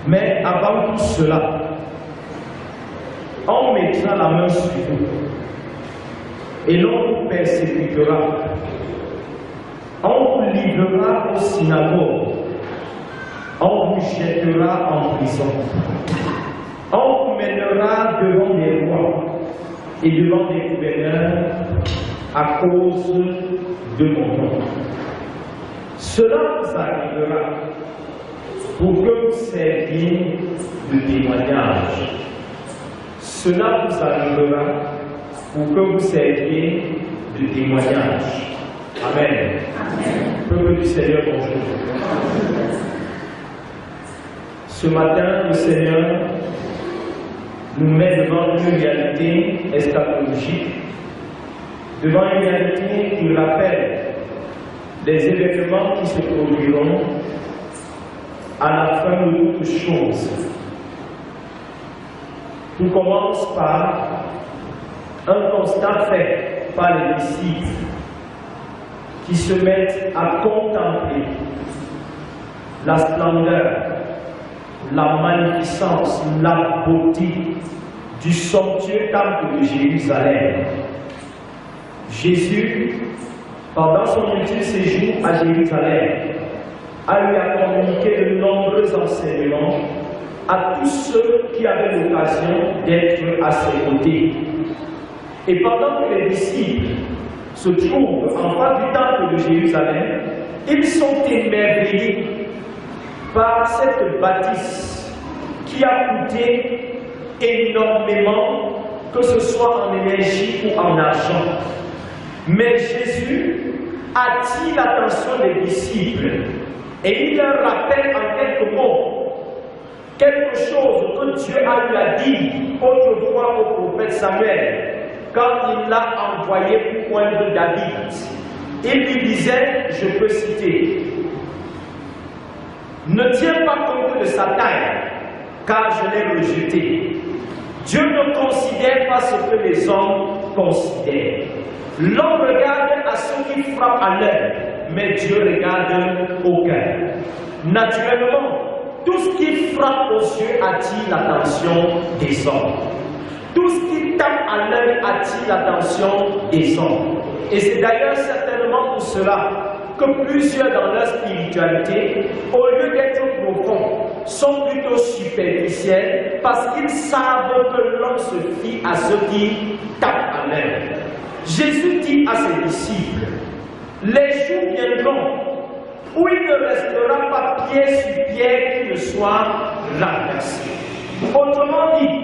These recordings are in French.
Mais avant tout cela, on mettra la main sur vous et l'on vous persécutera. On vous livrera aux synagogues. On vous jettera en prison. On vous mènera devant des rois et devant des gouverneurs à cause de mon nom. Cela vous arrivera pour que vous serviez de témoignage. Cela vous arrivera pour que vous serviez de témoignage. Amen. Amen. Peuple du Seigneur, bonjour. Ce matin, le Seigneur nous met devant une réalité eschatologique, devant une réalité qui rappelle les événements qui se produiront à la fin de toutes choses. Tout commence par un constat fait par les disciples qui se mettent à contempler la splendeur, la magnificence, la beauté du somptueux temple de Jérusalem. Jésus, pendant son ultime séjour à Jérusalem, a eu à communiquer de nombreux enseignements à tous ceux qui avaient l'occasion d'être à ses côtés. Et pendant que les disciples se trouvent en face du temple de Jérusalem, ils sont émerveillés par cette bâtisse qui a coûté énormément, que ce soit en énergie ou en argent. Mais Jésus attire l'attention des disciples et il leur rappelle en quelques mots quelque chose que Dieu a eu à dire autrefois au prophète Samuel quand il l'a envoyé pour poindre David. Il lui disait, je peux citer, « Ne tiens pas compte de sa taille, car je l'ai rejeté. Dieu ne considère pas ce que les hommes considèrent. L'homme regarde à ce qui frappe à l'œil, mais Dieu regarde au cœur. Naturellement, tout ce qui frappe aux yeux attire l'attention des hommes. Tout ce qui tape à l'œil attire l'attention des hommes. Et c'est d'ailleurs certainement pour cela que plusieurs dans leur spiritualité, au lieu d'être profonds, sont plutôt superficiels parce qu'ils savent que l'homme se fie à ce qui tape à l'œil. Jésus dit à ses disciples, les jours viendront où il ne restera pas pied sur pierre qui ne soit renversé. Autrement dit,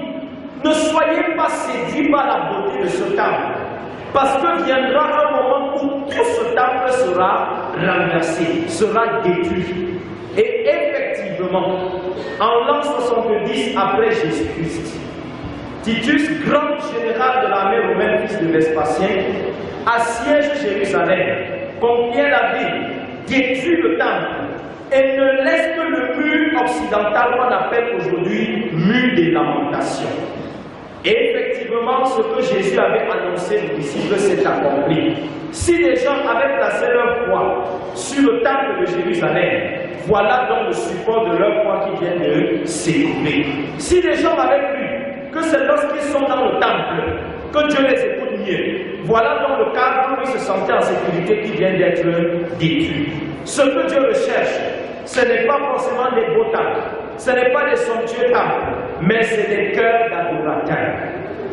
ne soyez pas séduits par la beauté de ce temple, parce que viendra un moment où tout ce temple sera renversé, sera détruit. Et effectivement, en l'an 70 après Jésus-Christ, Titus, grand général de l'armée romaine, fils de Vespasien, assiège Jérusalem, conquiert la ville, détruit le temple et ne laisse que le mur occidental qu'on appelle aujourd'hui mur des lamentations. Et effectivement, ce que Jésus avait annoncé aux disciples s'est accompli. Si les gens avaient placé leur foi sur le temple de Jérusalem, voilà donc le support de leur foi qui vient de s'écouler. Si les gens avaient cru que c'est lorsqu'ils sont dans le temple que Dieu les écoute mieux, voilà donc le cadre où ils se sentaient en sécurité qui vient d'être détruit. Ce que Dieu recherche, ce n'est pas forcément des beaux temples, ce n'est pas des somptueux temples, mais c'est des cœurs d'adorateurs.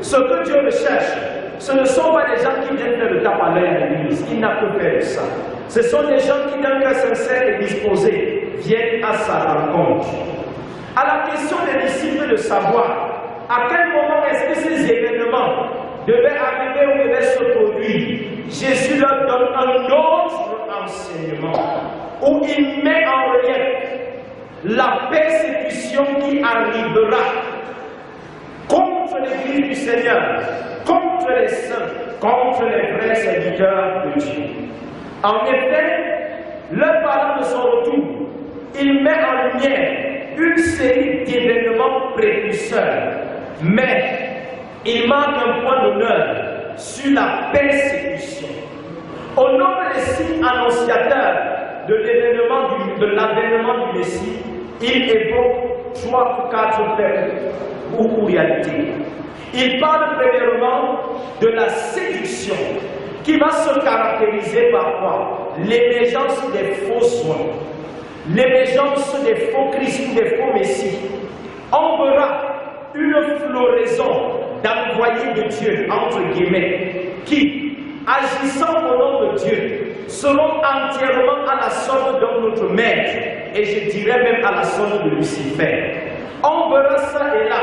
Ce que Dieu recherche, ce ne sont pas des gens qui viennent faire le tape à l'œil à l'église, il n'a que faire de ça. Ce sont des gens qui, d'un cœur sincère et disposé, viennent à sa rencontre. À la question des disciples de savoir à quel moment est-ce que ces événements devaient arriver ou devaient se produire, Jésus leur donne un autre enseignement où il met en relief la persécution qui arrivera contre l'Église du Seigneur, contre les saints, contre les vrais serviteurs de Dieu. En effet, leur parlant de son retour, il met en lumière une série d'événements précurseurs, mais il marque un point d'honneur sur la persécution. Au nom des signes annonciateurs de l'avènement du Messie, il évoque 3 ou 4 faits ou réalités. Il parle premièrement de la séduction qui va se caractériser par quoi? L'émergence des faux soins, l'émergence des faux Christ, des faux messies. On verra une floraison d'envoyés de Dieu, entre guillemets, qui, agissant au nom de Dieu, seront entièrement à la solde de notre maître, et je dirais même à la solde de Lucifer. On verra ça et là,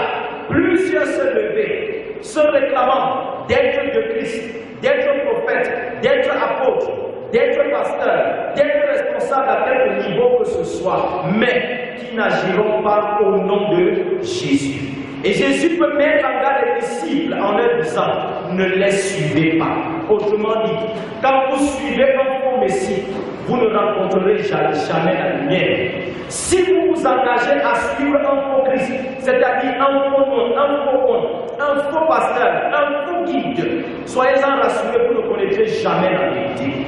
plusieurs se lever, se réclamant d'être de Christ, d'être prophète, d'être apôtre, d'être pasteur, d'être responsable à quelque niveau que ce soit, mais qui n'agiront pas au nom de Jésus. Et Jésus peut mettre en garde les disciples en leur disant, ne les suivez pas. Autrement dit, quand vous suivez un faux Messie, vous ne rencontrerez jamais la lumière. Si vous vous engagez à suivre un faux Christ, c'est-à-dire un faux nom, un faux pasteur, un faux guide, soyez-en rassurés, vous ne connaîtrez jamais la vérité.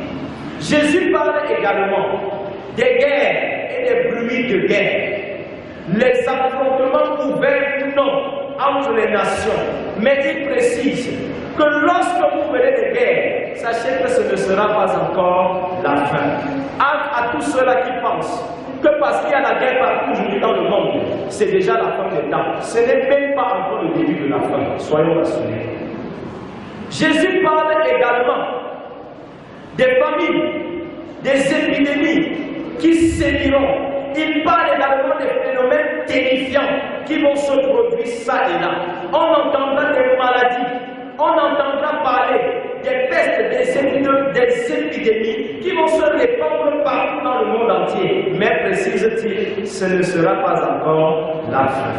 Jésus parle également des guerres et des bruits de guerre, les affrontements ouverts ou non entre les nations. Mais il précise que lorsque vous verrez des guerres, sachez que ce ne sera pas encore la fin. À tous ceux-là qui pensent que parce qu'il y a la guerre partout aujourd'hui dans le monde, c'est déjà la fin des temps. Ce n'est même pas encore le début de la fin. Soyons rassurés. Jésus parle également des familles, des épidémies qui séviront. Il parle également des phénomènes terrifiants qui vont se produire ça et là. On entendra des maladies, on entendra parler des pestes, des épidémies qui vont se répandre partout dans le monde entier. Mais précise-t-il, ce ne sera pas encore la fin.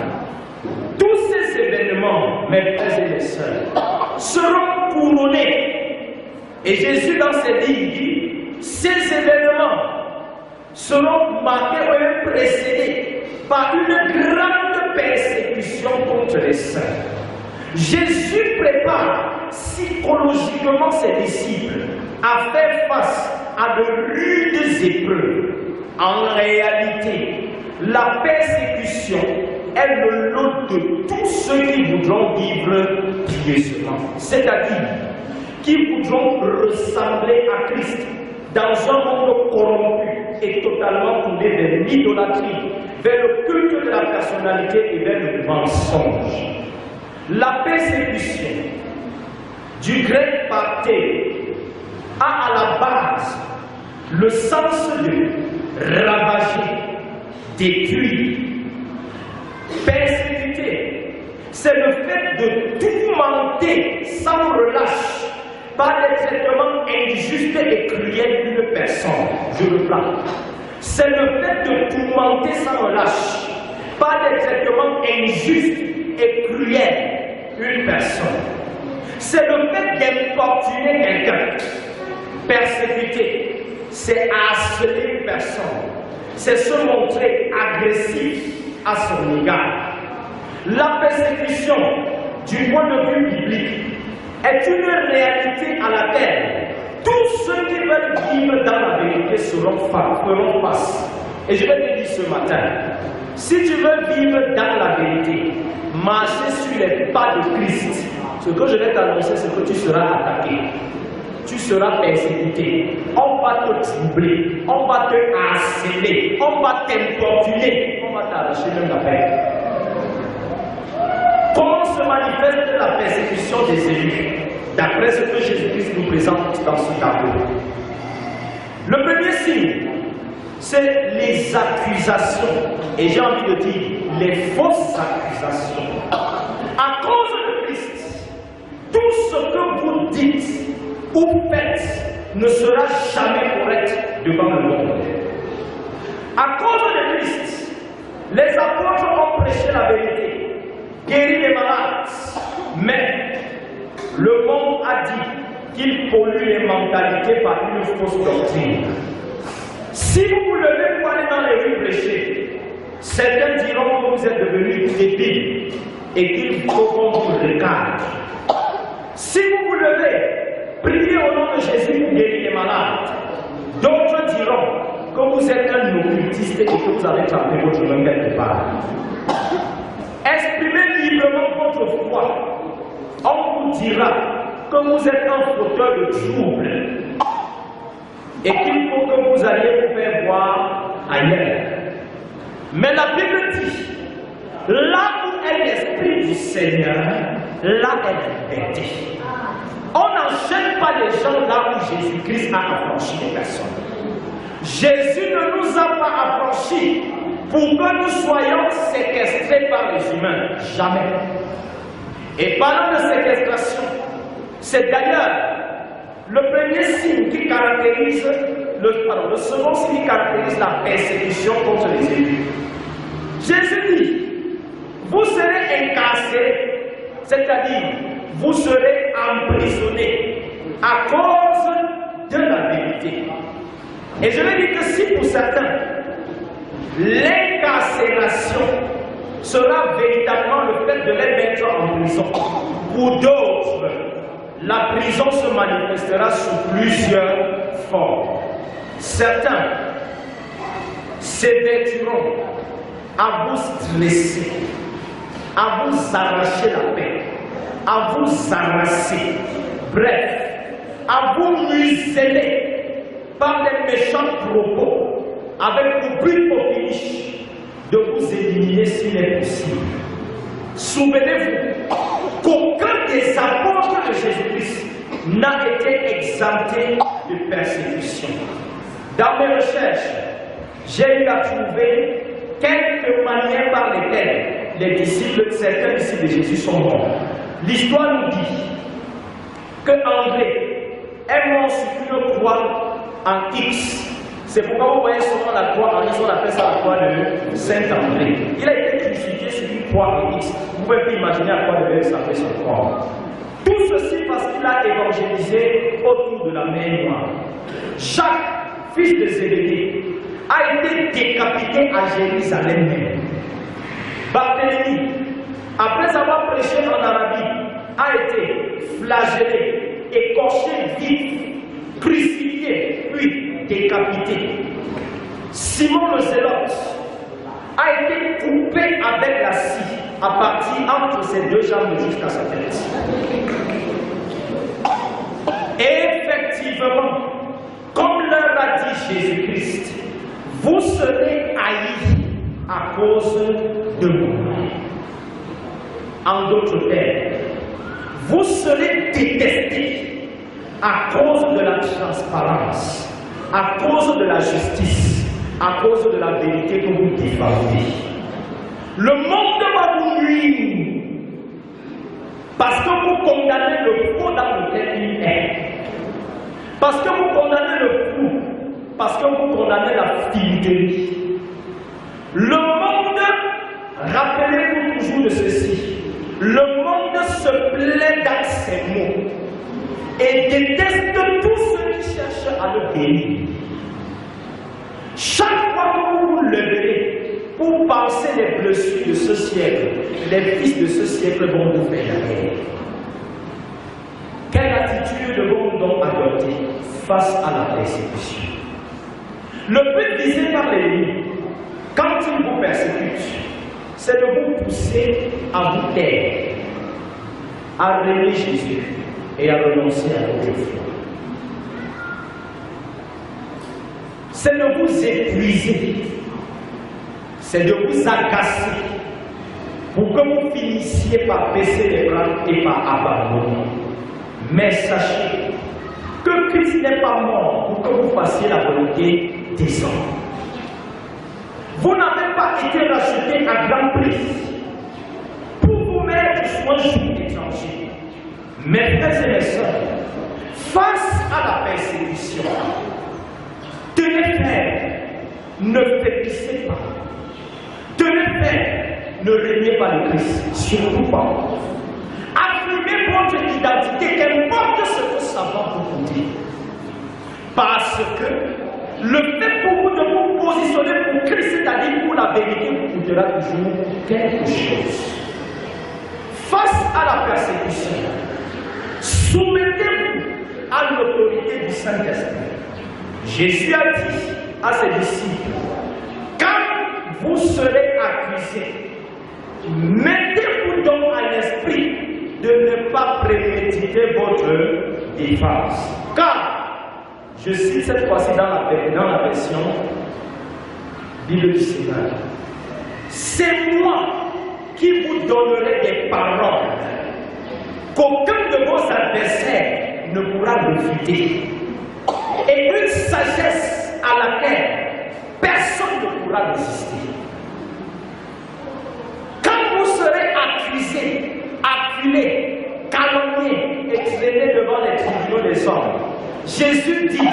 Tous ces événements, mes frères et mes sœurs, seront couronnés. Et Jésus dans ses livres dit, ces événements seront marqués ou même précédés par une grande persécution contre les saints. Jésus prépare psychologiquement ses disciples à faire face à de rudes épreuves. En réalité, la persécution est le lot de tous ceux qui voudront vivre pieusement, c'est-à-dire qui voudront ressembler à Christ dans un monde corrompu et totalement tourné vers l'idolâtrie, vers le culte de la personnalité et vers le mensonge. La persécution, du grec parté, a à la base le sens de ravager, détruire, persécuter. C'est le fait de tourmenter sans relâche par des traitements injustes et cruels d'une personne. Je reprends. C'est le fait de tourmenter sans relâche par des traitements injustes et cruels une personne. C'est le fait d'importuner quelqu'un. Persécuter, c'est harceler une personne. C'est se montrer agressif à son égard. La persécution, du point de vue biblique, est une réalité à laquelle tous ceux qui veulent vivre dans la vérité feront face. Et je vais te dire ce matin, si tu veux vivre dans la vérité, marcher sur les pas de Christ, ce que je vais t'annoncer, c'est que tu seras attaqué, tu seras persécuté, on va te troubler, on va te harceler, on va t'importuner, on va t'arracher même la paix. Comment se manifeste la persécution des élus, d'après ce que Jésus-Christ nous présente dans ce tableau? Le premier signe, c'est les accusations. Et j'ai envie de dire, les fausses accusations. À cause de Christ, tout ce que vous dites ou faites ne sera jamais correct devant le monde. À cause de Christ, les apôtres ont prêché la vérité, guéri les malades, mais le monde a dit qu'il pollue les mentalités par une fausse doctrine. Si vous vous levez pour aller dans les rues prêcher, certains diront que vous êtes devenus débiles et qu'il faut qu'on vous recadre. Si vous vous levez, priez au nom de Jésus pour guérir les malades, d'autres diront que vous êtes un occultiste et que vous avez trempé votre main quelque part. Exprimez librement votre foi. On vous dira que vous êtes un fauteur de troubles et qu'il faut que vous alliez vous faire voir ailleurs. Mais la Bible dit, là où est l'Esprit du Seigneur, là est la liberté. On n'enchaîne pas les gens là où Jésus-Christ a affranchi les personnes. Jésus ne nous a pas affranchis pour que nous soyons séquestrés par les humains. Jamais. Et parlant de séquestration, c'est d'ailleurs le premier signe qui caractérise, le second signe qui caractérise la persécution contre les élus. Jésus dit, vous serez incarcérés, c'est-à-dire vous serez emprisonnés à cause de la vérité. Et je vais dire que si pour certains, l'incarcération sera véritablement le fait de les mettre en prison, pour d'autres, la prison se manifestera sous plusieurs formes. Certains s'évertueront à vous stresser, à vous arracher la paix, à vous arracher, bref, à vous museler par des méchants propos, avec pour but au finish de vous éliminer s'il est possible. Souvenez-vous qu'aucun des apôtres de Jésus-Christ n'a été exempté de persécution. Dans mes recherches, j'ai eu à trouver quelques manières par lesquelles les disciples, certains disciples de Jésus sont morts. L'histoire nous dit que André est mort sur une croix en X. C'est pourquoi vous voyez souvent la croix en X, on appelle ça la croix de Saint-André. Il a été crucifié sur une croix en X. Vous pouvez plus imaginer à quoi devait ressembler son corps. Tout ceci parce qu'il a évangélisé autour de la mer Noire. Jacques, fils de Zébédée, a été décapité à Jérusalem même. Barthélemy, après avoir prêché en Arabie, a été flagellé, écorché vif, crucifié, puis décapité. Simon le Zélote a été coupé avec la scie à partir entre ses deux jambes jusqu'à sa tête. Effectivement, comme leur a dit Jésus-Christ, vous serez haïs à cause de moi. En d'autres termes, vous serez détestés à cause de la transparence, à cause de la justice, à cause de la vérité que vous défendez. Le monde va vous nuire parce que vous condamnez le faux dans lequel il est. Parce que vous condamnez le fou, parce que vous condamnez la filouterie. Le monde, rappelez-vous toujours de ceci, le monde se plaît dans ses mots et déteste tous ceux qui cherchent à le bénir. Chaque fois que vous vous leverez pour penser les blessures de ce siècle, les fils de ce siècle vont vous faire la guerre. Quelle attitude devons-nous donc adopter face à la persécution? Le but visé par l'ennemi, quand il vous persécute, c'est de vous pousser à vous taire, à renier Jésus et à renoncer à votre foi. C'est de vous épuiser, c'est de vous agacer pour que vous finissiez par baisser les bras et par abandonner. Mais sachez que Christ n'est pas mort pour que vous fassiez la volonté des hommes. Vous n'avez pas été racheté à grand prix pour vous mettre sur un joug étranger. Mes frères et mes sœurs, face à la persécution, tenez ferme, ne faiblissez pas. Tenez ferme, ne reniez pas le Christ, surtout pas. Affirmez votre identité, qu'importe ce que ça va vous coûter. Parce que le fait pour vous de vous positionner pour Christ, c'est-à-dire pour la vérité, vous coûtera toujours quelque chose. Face à la persécution, soumettez-vous à l'autorité du Saint-Esprit. Jésus a dit à ses disciples, quand vous serez accusés mettez-vous donc à l'esprit de ne pas préméditer votre défense. Car, je cite cette fois-ci dans la version Bible du Seigneur, c'est moi qui vous donnerai des paroles qu'aucun de vos adversaires ne pourra refuter, et une sagesse à laquelle personne ne pourra résister. Quand vous serez accusés, acculés, calomniés et traînés devant les tribunaux des hommes, Jésus dit,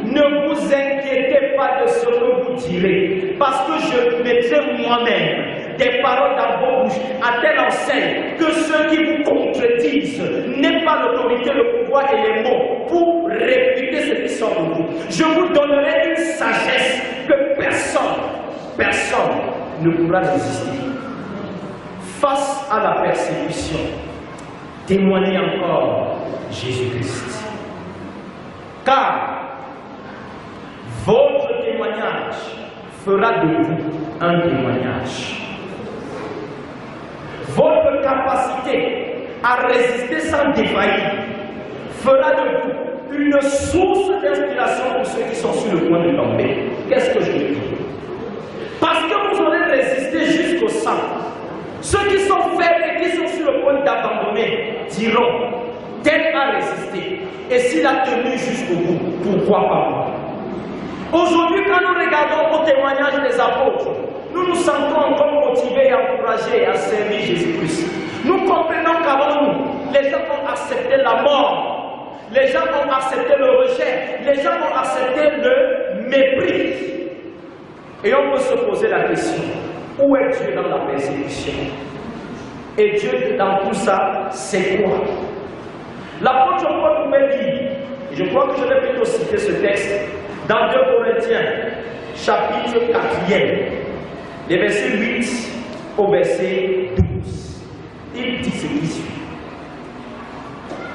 ne vous inquiétez pas de ce que vous direz, parce que je mettrai moi-même des paroles dans vos bouches, à telle enseigne que ceux qui vous contredisent n'aient pas l'autorité, le pouvoir et les mots pour réfuter ce qui sort de vous. Je vous donnerai une sagesse que personne ne pourra résister. Face à la persécution, témoignez encore Jésus-Christ. Car votre témoignage fera de vous un témoignage. Votre capacité à résister sans défaillir fera de vous une source d'inspiration pour ceux qui sont sur le point de tomber. Qu'est-ce que je veux dire? Parce que vous aurez résisté jusqu'au sang. Ceux qui sont faibles et qui sont sur le point d'abandonner diront, tel a résisté. Et s'il a tenu jusqu'au bout, pourquoi pas moi? Aujourd'hui, quand nous regardons au témoignage des apôtres, nous nous sentons encore motivés et encouragés à servir Jésus-Christ. Nous comprenons qu'avant nous, les gens ont accepté la mort, les gens ont accepté le rejet, les gens ont accepté le mépris. Et on peut se poser la question, où est Dieu dans la persécution? Et Dieu dans tout ça, c'est quoi? L'apôtre Paul pouvait dire, et je crois que je vais plutôt citer ce texte, dans 2 Corinthiens, chapitre 4, les versets 8 au verset 12. Il dit ce qui suit.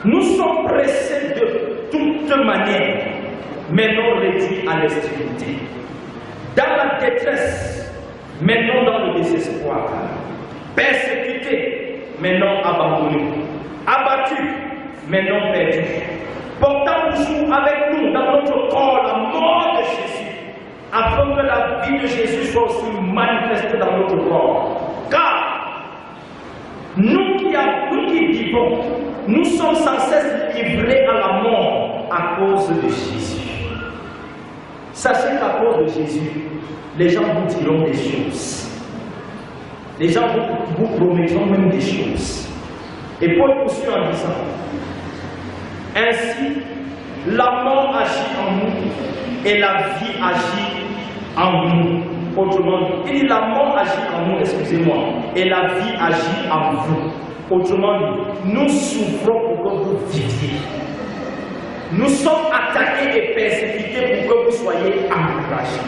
Nous sommes pressés de toute manière, mais non réduits à l'extrémité. Dans la détresse, mais non dans le désespoir. Persécutés, mais non abandonnés. Abattus, mais non perdus. Portant toujours avec nous dans notre corps la mort de Jésus, afin que la vie de Jésus soit aussi manifestée dans notre corps. Car nous qui vivons, nous sommes sans cesse livrés à la mort à cause de Jésus. Sachez qu'à cause de Jésus, les gens vous diront des choses. Les gens vous promettront même des choses. Et Paul poursuit en disant, ainsi, la mort agit en nous et la vie agit en nous. Autrement dit, il dit la mort agit en nous, excusez-moi, et la vie agit en vous. Autrement dit, nous souffrons pour que vous viviez. Nous sommes attaqués et persécutés pour que vous soyez encouragés.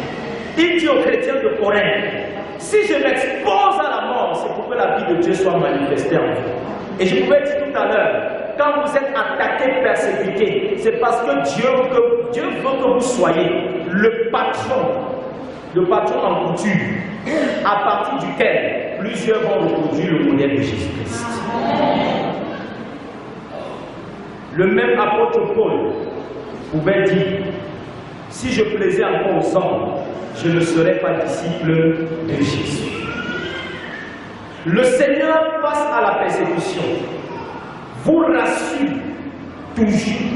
Il dit aux chrétiens de Corinthe, si je m'expose à la mort, c'est pour que la vie de Dieu soit manifestée en vous. Et je pouvais dire tout à l'heure, quand vous êtes attaqué, persécuté, c'est parce que Dieu veut que vous soyez le patron en couture, à partir duquel plusieurs vont reproduire le modèle de Jésus-Christ. Le même apôtre Paul pouvait dire, si je plaisais encore aux hommes, je ne serais pas disciple de Jésus. Le Seigneur, face à la persécution, vous rassure toujours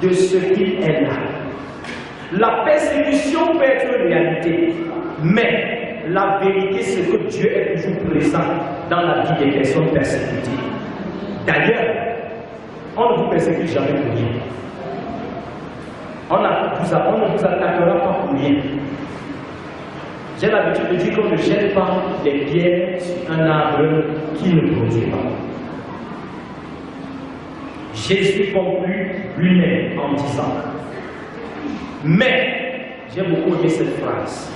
de ce qu'il est là. La persécution peut être une réalité, mais la vérité c'est que Dieu est toujours présent dans la vie des personnes persécutées. D'ailleurs, on ne vous persécute jamais pour rien. On ne vous attaquera pas pour rien. J'ai l'habitude de dire qu'on ne jette pas des pierres sur un arbre qui ne produit pas. Jésus conclut lui-même en disant, mais, j'ai beaucoup aimé cette phrase,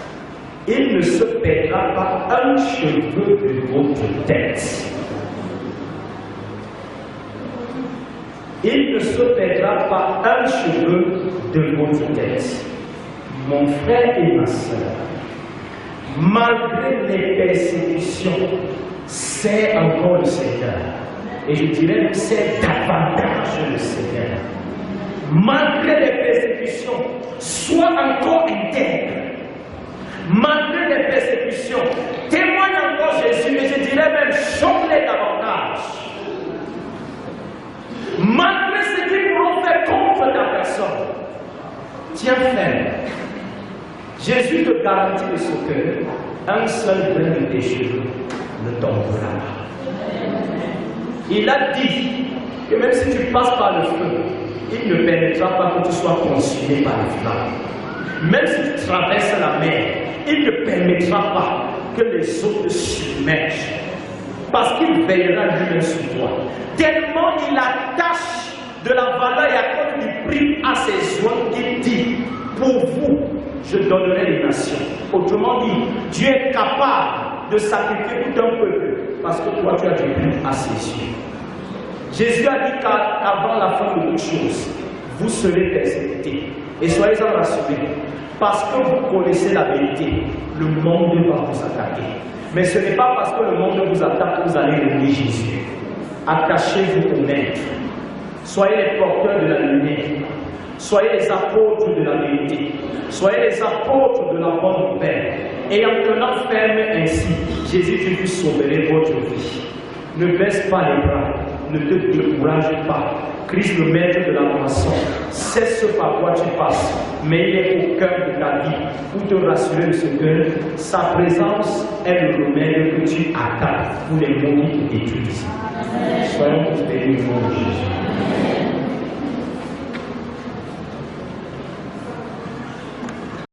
il ne se perdra pas un cheveu de votre tête. Il ne se perdra pas un cheveu de votre tête. Mon frère et ma soeur, malgré les persécutions, c'est encore le Seigneur. Et je dirais que c'est davantage le Seigneur. Malgré les persécutions, sois encore intègre. Malgré les persécutions, témoigne encore Jésus, et je dirais même choque-les davantage. Malgré ce qu'ils pourront faire contre ta personne, tiens ferme. Jésus te garantit de ce que un seul grain de tes cheveux ne tombera pas. Il a dit que même si tu passes par le feu, il ne permettra pas que tu sois consumé par les flammes. Même si tu traverses la mer, il ne permettra pas que les eaux te submergent. Parce qu'il veillera lui-même sur toi. Tellement il attache de la valeur et accorde du prix à ses oies qu'il dit, pour vous, je donnerai les nations. Autrement dit, Dieu est capable de sacrifier tout un peuple parce que toi tu as du prix à ses yeux. Jésus a dit qu'avant la fin de toutes choses, vous serez persécutés. Et soyez-en rassurés, parce que vous connaissez la vérité, le monde va vous attaquer. Mais ce n'est pas parce que le monde vous attaque que vous allez renier Jésus. Attachez-vous au Maître. Soyez les porteurs de la lumière. Soyez les apôtres de la vérité. Soyez les apôtres de la bonne nouvelle. Et en tenant ferme ainsi, Jésus sauverait votre vie. Ne baisse pas les bras. Ne te décourage pas. Christ, le maître de la moisson, sait ce par quoi tu passes, mais il est au cœur de ta vie pour te rassurer de ce que sa présence est le remède que tu attends pour les maux qui te détruisent. Soyons tous bénis au nom de Jésus.